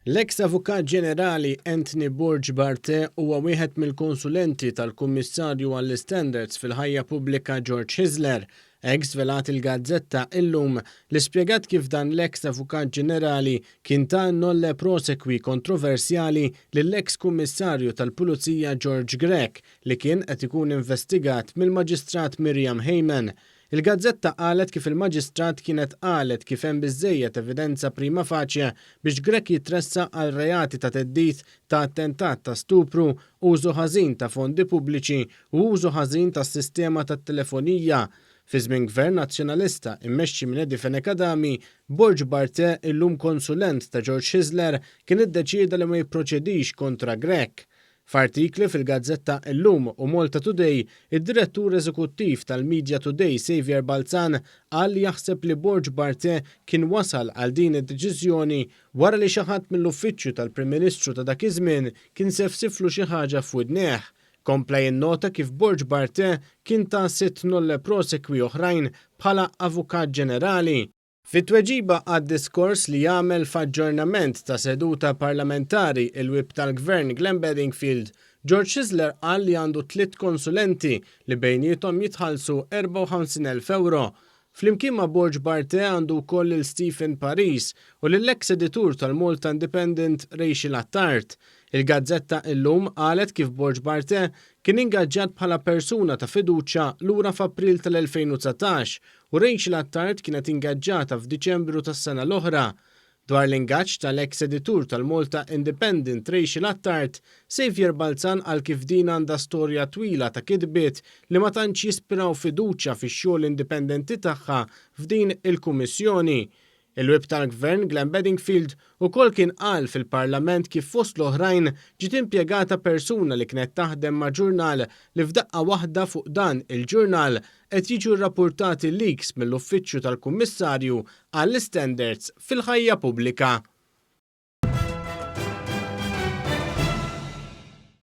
L-eks Avukat ġenerali Anthony Borg Barthet huwa wieħed mill-Konsulenti tal-kummissarju għall-Istandards fil-Ħajja Pubblika George Hyzler, żvelat il-gazzetta Illum li spjegat kif dan l-eks Avukat ġenerali kien ta' n-nolle prosekwi kontroversjali lill-eks kummissarju tal-Pulizija George Grech li kien qed ikun investigat mill-maġistrat Miriam Hayman. Il-gazzetta qalet kif il-maġistrat kienet qalet kif hemm biżżejjed evidenza prima facie biex Grech jitressa għal reati ta' theddid ta' attentat ta' stupru, użu ħażin ta' fondi pubbliċi u użu ħażin tas-sistema tat-telefonija. Fi żmien gvern nazzjonalista immexxi minn Kadami, Borg Barthet, illum konsulent ta' George Hyzler, kien iddeċieda li ma jipproċedix kontra Grech. F'artikli fil-gazzetta Illum u Malta Today, id-direttur eżekuttiv tal-Media Today Xavier Balzan qal li jaħseb li Borg Barthet kien wasal għal din id-deċiżjoni wara li xi ħadd mill-uffiċċju tal-Prim Ministru ta' dak iż-żmien kien sefsiflu xi ħaġa f'widnejh. Kompla jinnota kif Borg Barthet kien ta' 6 nolle prosekwi oħrajn bħala Avukat ġenerali. Fit-tweġiba għad-diskors li jagħmel f'aġġornament ta' seduta parlamentari il-wib tal-Gvern Glenn Bedingfield, George Hyzler qal li għandu 3 konsulenti li bejniethom jitħallsu €54,000. Flimkien ma' Borg Barthet għandu wkoll il-Stephen Paris u lill-eks editur tal-Malta Independent Rachel Attard. Il-gazzetta Illum qalet kif Borg Barthet kien ingaġġat bħala persuna ta' fiduċja lura f'April tal-2019 u Rachel Attard kienet ingaġġata f'Diċembru tas-sena l-oħra. Dwar l-ingaġġ tal-eks editur tal-Malta Independent Rachel Attard, Xavier Balzan qal kif din għandha storja twila ta' kidbiet li ma tantx jispiraw fiduċja fix-xogħol indipendenti tagħha f'din il-kummissjoni. Il-wib tal-Gvern Glenn Bedingfield ukoll kien qal fil-Parlament kif fost l-oħrajn ġiet impjegata persuna li kienet taħdem ma' ġurnal li f'daqqa waħda fuq dan il-ġurnal qed jiġu rrappurtati leaks mill-uffiċċju tal-Kummissarju għall-Istandards fil-Ħajja Pubblika.